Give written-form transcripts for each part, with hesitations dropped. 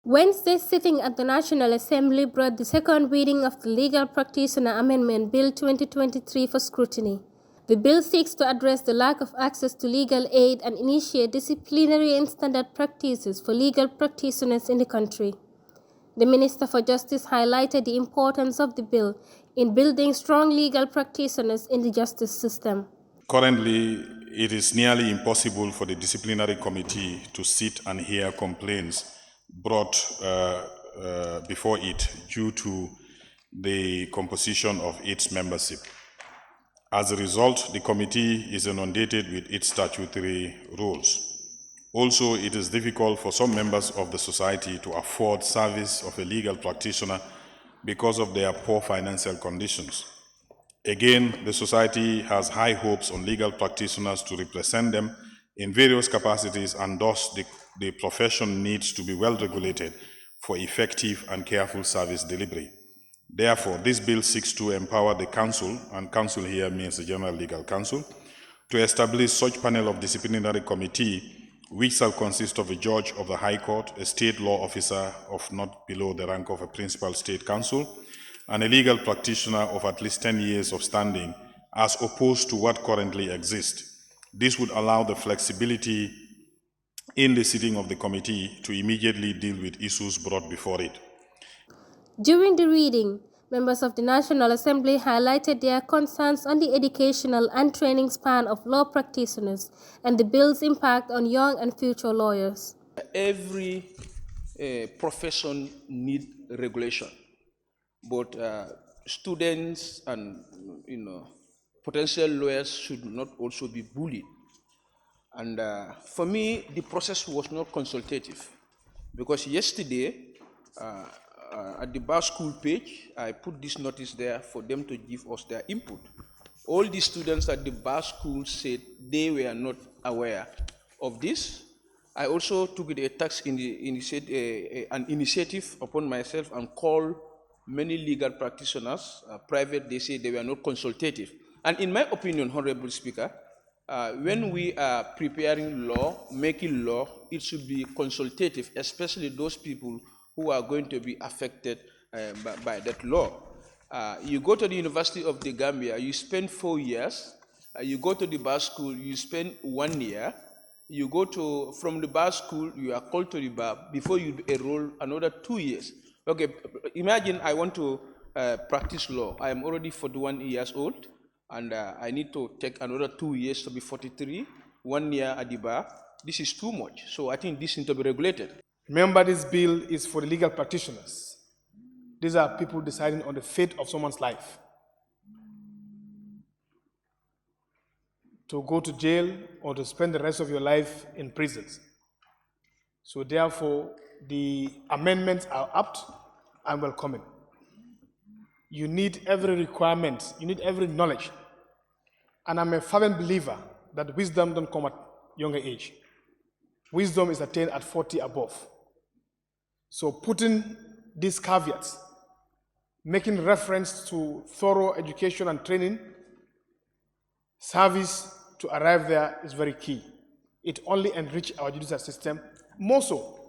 Wednesday's sitting at the National Assembly brought the second reading of the Legal Practitioner Amendment Bill 2023 for scrutiny. The bill seeks to address the lack of access to legal aid and initiate disciplinary and standard practices for legal practitioners in the country. The Minister for Justice highlighted the importance of the bill in building strong legal practitioners in the justice system. Currently, it is nearly impossible for the disciplinary committee to sit and hear complaints brought before it due to the composition of its membership. As a result, the committee is inundated with its statutory rules. Also, it is difficult for some members of the society to afford service of a legal practitioner because of their poor financial conditions. Again, the society has high hopes on legal practitioners to represent them in various capacities, and thus the profession needs to be well regulated for effective and careful service delivery. Therefore, this bill seeks to empower the council, and council here means the General Legal Council, to establish such panel of disciplinary committee which shall consist of a judge of the High Court, a state law officer of not below the rank of a principal state counsel, and a legal practitioner of at least 10 years of standing, as opposed to what currently exists. This would allow the flexibility in the sitting of the committee to immediately deal with issues brought before it. During the reading, members of the National Assembly highlighted their concerns on the educational and training span of law practitioners and the bill's impact on young and future lawyers. Every profession needs regulation, but students and potential lawyers should not also be bullied. And for me, the process was not consultative, because yesterday, at the bar school page, I put this notice there for them to give us their input. All the students at the bar school said they were not aware of this. I also took a an initiative upon myself and called many legal practitioners, private. They say they were not consultative. And in my opinion, Honorable Speaker, when we are preparing law, making law, it should be consultative, especially those people who are going to be affected by that law. You go to the University of the Gambia, you spend 4 years. You go to the bar school, you spend 1 year. You go from the bar school, you are called to the bar. Before you enroll, another 2 years. Okay, imagine I want to practice law. I am already 41 years old, and I need to take another 2 years to be 43, 1 year at the bar. This is too much. So I think this needs to be regulated. Remember, this bill is for the legal practitioners. These are people deciding on the fate of someone's life. To go to jail or to spend the rest of your life in prisons. So therefore, the amendments are apt and welcoming. You need every requirement, you need every knowledge. And I'm a fervent believer that wisdom don't come at younger age. Wisdom is attained at 40 above. So putting these caveats, making reference to thorough education and training, service to arrive there is very key. It only enriches our judicial system, more so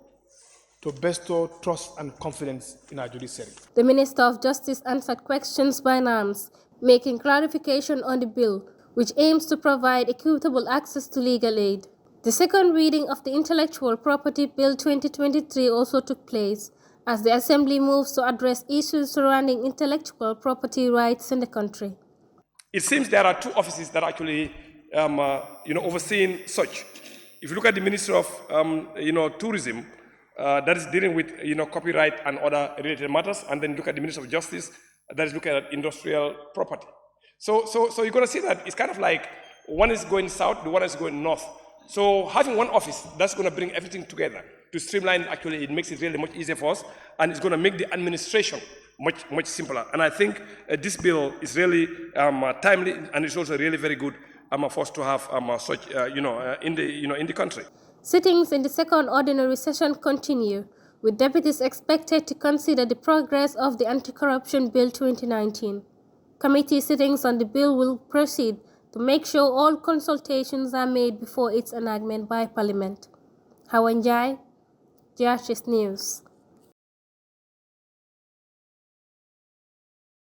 to bestow trust and confidence in our judiciary. The Minister of Justice answered questions by NAMS, making clarification on the bill, which aims to provide equitable access to legal aid. The second reading of the Intellectual Property Bill 2023 also took place, as the Assembly moves to address issues surrounding intellectual property rights in the country. It seems there are two offices that are actually overseeing such. If you look at the Ministry of Tourism, that is dealing with copyright and other related matters, and then look at the Ministry of Justice, that is looking at industrial property. So you're going to see that it's kind of like one is going south, the one is going north. So having one office, that's going to bring everything together to streamline. Actually, it makes it really much easier for us, and it's going to make the administration much simpler. And I think this bill is really timely, and it's also really very good for us to have such in the country. Sittings in the second ordinary session continue, with deputies expected to consider the progress of the Anti-Corruption Bill 2019. Committee sittings on the bill will proceed to make sure all consultations are made before its enactment by Parliament. Hawa, Njie, Deputies News.